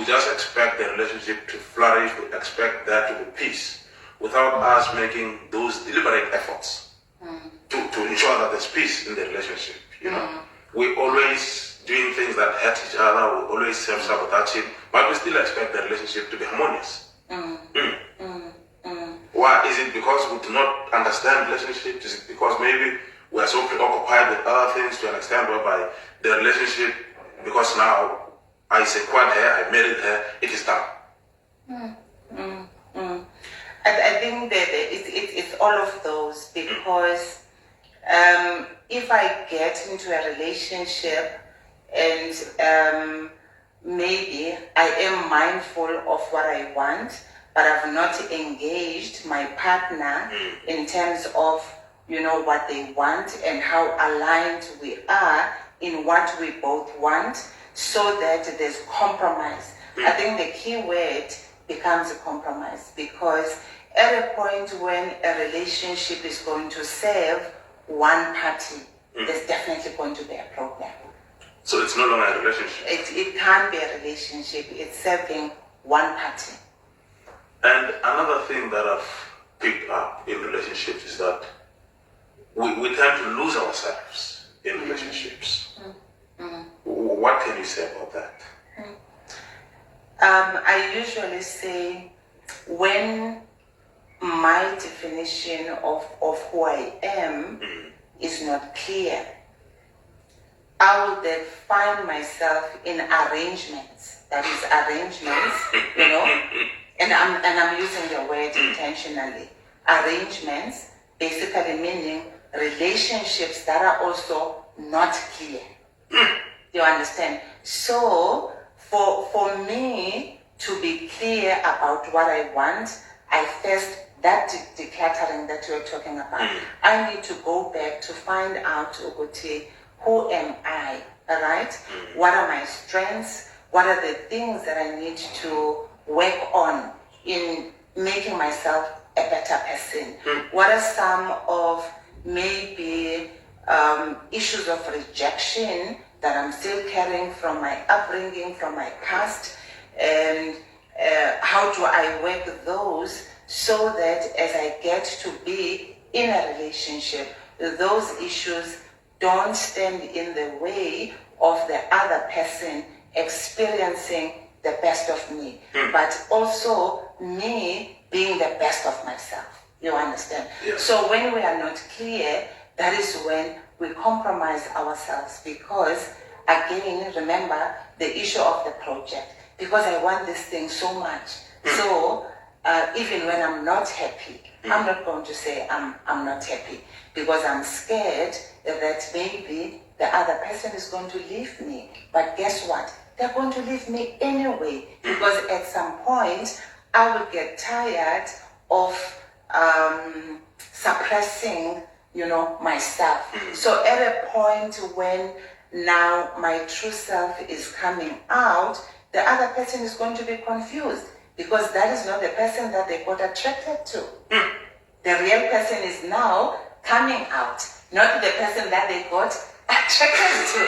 just expect the relationship to flourish, we expect there to be peace, without us making those deliberate efforts to ensure that there's peace in the relationship. You know, we always doing things that hurt each other, we always self-sabotaging, but we still expect the relationship to be harmonious. Why? Is it because we do not understand relationships? Is it because maybe we are so preoccupied with other things to an extent whereby the relationship, because now I secured her, I married her, it is done? I think that it's all of those, because if I get into a relationship and maybe I am mindful of what I want, but I've not engaged my partner in terms of, you know, what they want and how aligned we are in what we both want, so that there's compromise. I think the key word becomes a compromise, because at a point when a relationship is going to serve one party, there's definitely going to be a problem. So it's no longer a relationship. It can't be a relationship. It's serving one party. And another thing that I've picked up in relationships is that we tend to lose ourselves in relationships. What can you say about that? I usually say, when my definition of who I am is not clear, I will then find myself in arrangements. That is arrangements, you know, and I'm using the word intentionally. Arrangements basically meaning relationships that are also not clear. You understand? So for me to be clear about what I want, I first, that decluttering that you're talking about, I need to go back to find out, Uguti, who am I, all right? What are my strengths? What are the things that I need to work on in making myself a better person? What are some of maybe issues of rejection that I'm still carrying from my upbringing, from my past, and how do I work those so that as I get to be in a relationship, those issues don't stand in the way of the other person experiencing the best of me, but also me being the best of myself. You understand? Yes. So when we are not clear, that is when we compromise ourselves, because again, remember the issue of the project, because I want this thing so much. So even when I'm not happy, I'm not going to say I'm not happy, because I'm scared that maybe the other person is going to leave me. But guess what? They're going to leave me anyway, because at some point I will get tired of suppressing, you know, myself. So at a point when now my true self is coming out, the other person is going to be confused, because that is not the person that they got attracted to. The real person is now coming out, not the person that they got attracted to.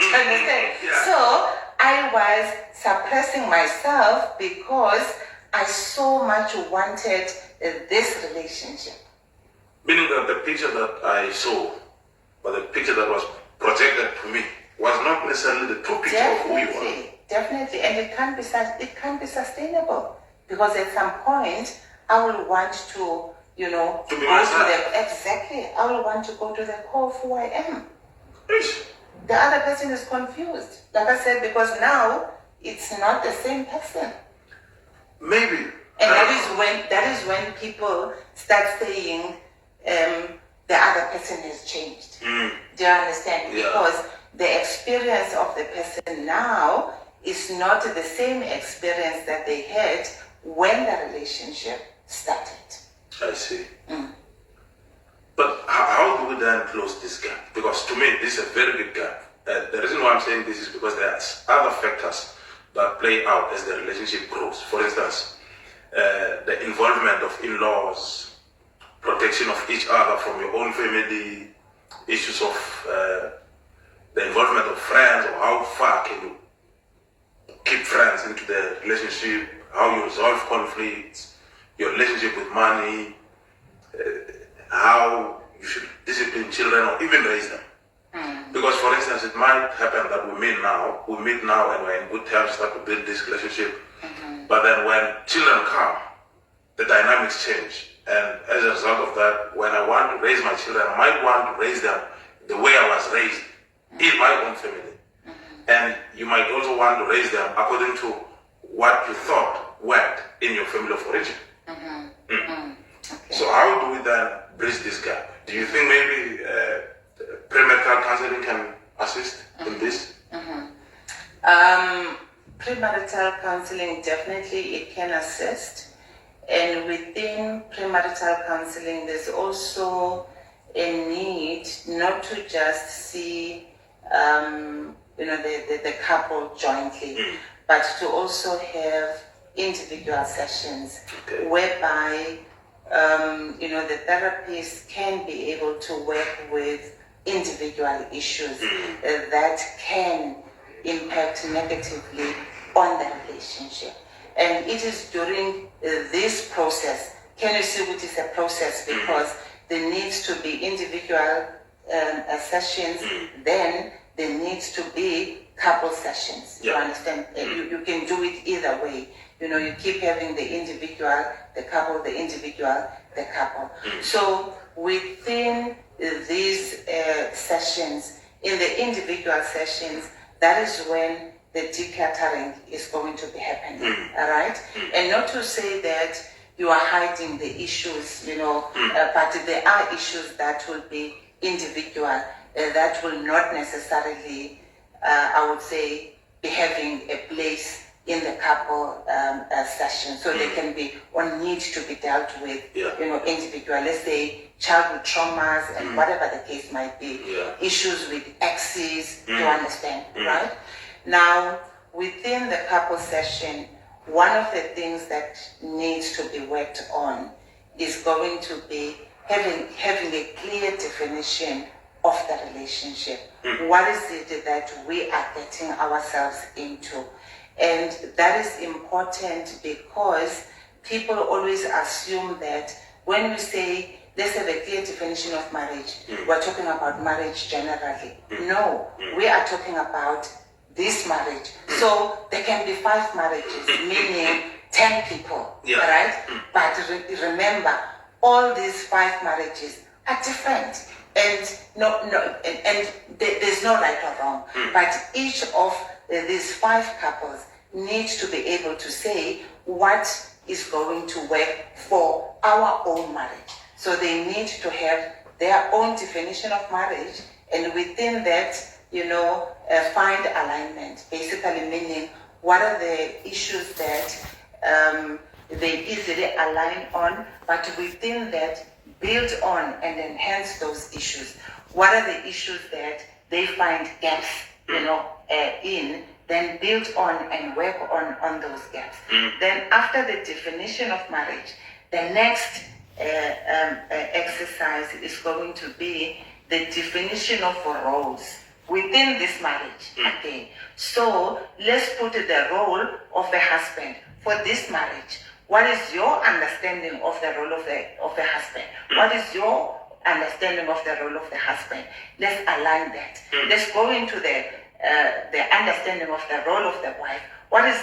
Do you understand? Yeah. So I was suppressing myself because I so much wanted this relationship. Meaning that the picture that I saw, or the picture that was projected to me, was not necessarily the true picture of who you are. Definitely, and it can't be sustainable, because at some point I will want to, you know, to be go myself. exactly. I will want to go to the core of who I am. Yes. The other person is confused, like I said, because now it's not the same person. Maybe. And that is when people start saying the other person has changed. Do you understand? Yeah. Because the experience of the person now is not the same experience that they had when the relationship started. I see. But how do we then close this gap? Because to me, this is a very big gap. The reason why I'm saying this is because there's other factors that play out as the relationship grows. For instance, the involvement of in-laws, protection of each other from your own family, issues of the involvement of friends, or how far can you keep friends into the relationship, how you resolve conflicts, your relationship with money, how you should discipline children or even raise them. Because, for instance, it might happen that we meet now and we're in good terms, start to build this relationship. But then when children come, the dynamics change. And as a result of that, when I want to raise my children, I might want to raise them the way I was raised in my own family. And you might also want to raise them according to what you thought worked in your family of origin. Okay. So how do we then bridge this gap? Do you think maybe premarital counseling can assist in this? Premarital counseling, definitely it can assist. And within premarital counseling, there's also a need not to just see the couple jointly, but to also have individual sessions whereby the therapist can be able to work with individual issues that can impact negatively on the relationship. And it is during this process, can you see what is a process? Because there needs to be individual sessions, then there needs to be couple sessions. You understand? You can do it either way. You keep having the individual, the couple, the individual, the couple. So within these sessions, in the individual sessions, that is when the decluttering is going to be happening, all right? And not to say that you are hiding the issues, but there are issues that will be individual, that will not necessarily, I would say, be having a place in the couple session. So they can be or need to be dealt with, individual. Let's say childhood traumas and whatever the case might be, issues with exes, you understand, right? Now, within the couple session, one of the things that needs to be worked on is going to be having a clear definition of the relationship. What is it that we are getting ourselves into? And that is important because people always assume that when we say, let's have a clear definition of marriage, we're talking about marriage generally. No, we are talking about this marriage. So there can be 5 marriages, meaning 10 people, right? But remember, all these 5 marriages are different, and there's no right or wrong. But each of these 5 couples needs to be able to say what is going to work for our own marriage. So they need to have their own definition of marriage, and within that, find alignment, basically meaning what are the issues that they easily align on, but within that, build on and enhance those issues. What are the issues that they find gaps, in, then build on and work on those gaps. Then after the definition of marriage, the next exercise is going to be the definition of roles within this marriage again. So let's put the role of the husband for this marriage. What is your understanding of the role of the husband? What is your understanding of the role of the husband? Let's align that. Let's go into the understanding of the role of the wife. What is,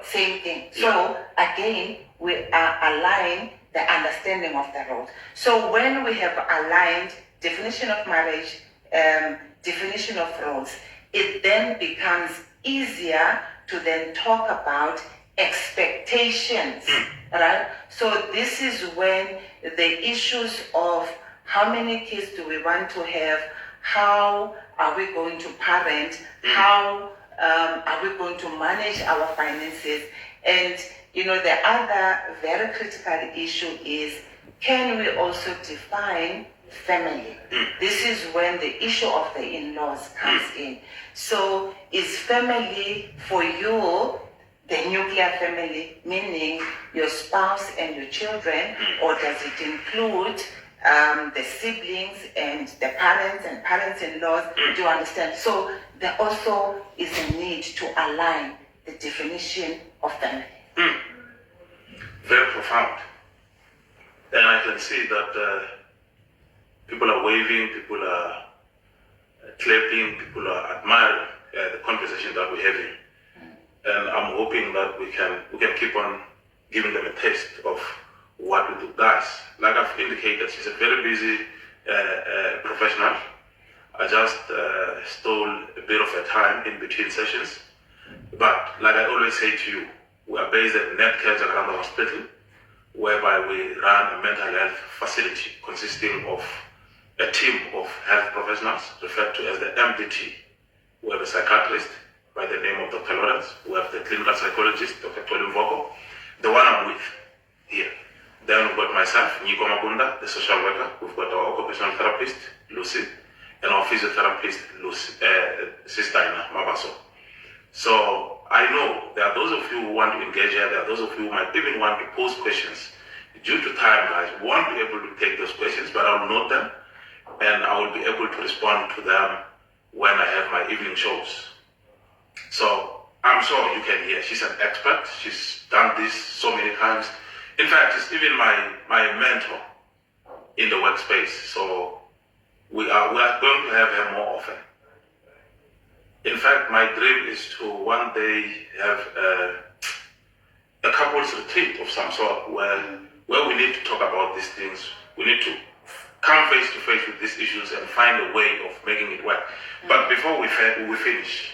same thing. So again, we are aligning the understanding of the roles. So when we have aligned definition of marriage, definition of roles, it then becomes easier to then talk about expectations, right? So this is when the issues of how many kids do we want to have, how are we going to parent, how are we going to manage our finances, and the other very critical issue is, can we also define family? This is when the issue of the in-laws comes in. So is family for you the nuclear family, meaning your spouse and your children, or does it include the siblings and the parents and parents-in-laws? Do you understand? So there also is a need to align the definition of family? Very profound. And I can see that people are waving, people are clapping, people are admiring the conversation that we're having. And I'm hoping that we can keep on giving them a taste of what we do. Guys, like I've indicated, she's a very busy professional. I just stole a bit of her time in between sessions. But like I always say to you, we are based at Netcare Jacaranda Hospital, whereby we run a mental health facility consisting of a team of health professionals referred to as the MDT. We have a psychiatrist by the name of Dr. Lawrence. We have the clinical psychologist, Dr. Mvoko, the one I'm with here. Then we've got myself, Nyiko Mabunda, the social worker. We've got our occupational therapist, Lucy, and our physiotherapist, Sister Ina Mabaso. So I know there are those of you who want to engage here, there are those of you who might even want to pose questions. Due to time, guys, we won't be able to take those questions, but I'll note them and I will be able to respond to them when I have my evening shows. So I'm sure you can hear, she's an expert, she's done this so many times. In fact, she's even my mentor in the workspace. So we are going to have her more often. In fact, my dream is to one day have a couples retreat of some sort where we need to talk about these things. We need to come face to face with these issues and find a way of making it work. But before we finish,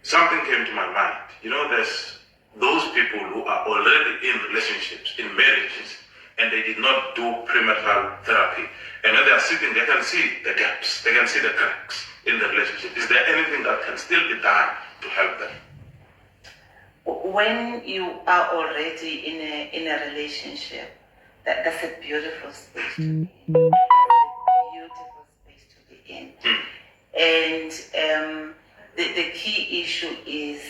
something came to my mind. You know, there's those people who are already in relationships, in marriages, and they did not do premarital therapy. And when they are sitting, they can see the gaps, they can see the cracks in the relationship. Is there anything that can still be done to help them? When you are already in a relationship, that's a beautiful space to be in. That's a beautiful space to be in. And the key issue is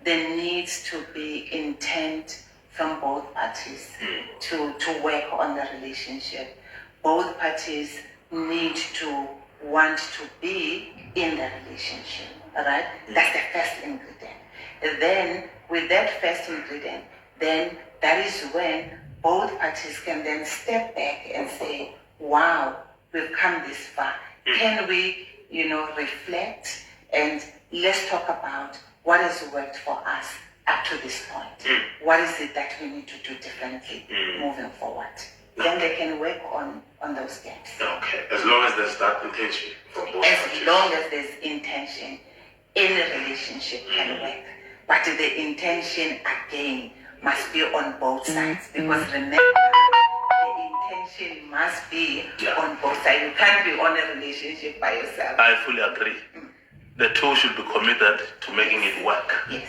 there needs to be intent from both parties to work on the relationship. Both parties need to want to be in the relationship, all right? That's the first ingredient. And then with that first ingredient, then that is when both parties can then step back and say, wow, we've come this far. Can we, reflect and let's talk about what has worked for us up to this point. What is it that we need to do differently moving forward? Then they can work on those gaps. Okay, as long as there's that intention for both parties. As long as there's intention, any relationship can work. But the intention, again, must be on both sides. Because remember, the intention must be on both sides. You can't be on a relationship by yourself. I fully agree. The two should be committed to making it work. Yes.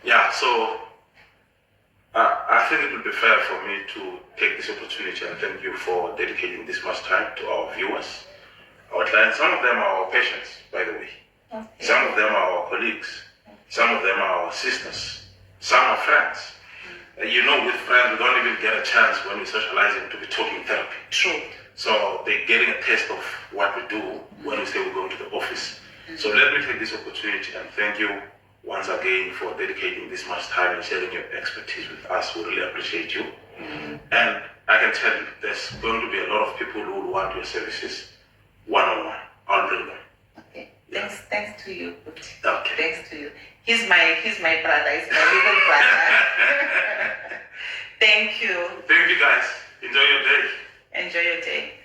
Yeah, so I think it would be fair for me to take this opportunity and thank you for dedicating this much time to our viewers, our clients. Some of them are our patients, by the way. Okay. Some of them are our colleagues. Some of them are our sisters. Some are friends. With friends, we don't even get a chance when we're socializing to be talking therapy. True. So they're getting a taste of what we do when we say we're going to the office. So let me take this opportunity and thank you once again for dedicating this much time and sharing your expertise with us. We really appreciate you. And I can tell you, there's going to be a lot of people who will want your services one-on-one. I'll bring them. Okay. Thanks to you. Okay. Thanks to you. He's my brother. He's my little brother. Thank you. Thank you, guys. Enjoy your day. Enjoy your day.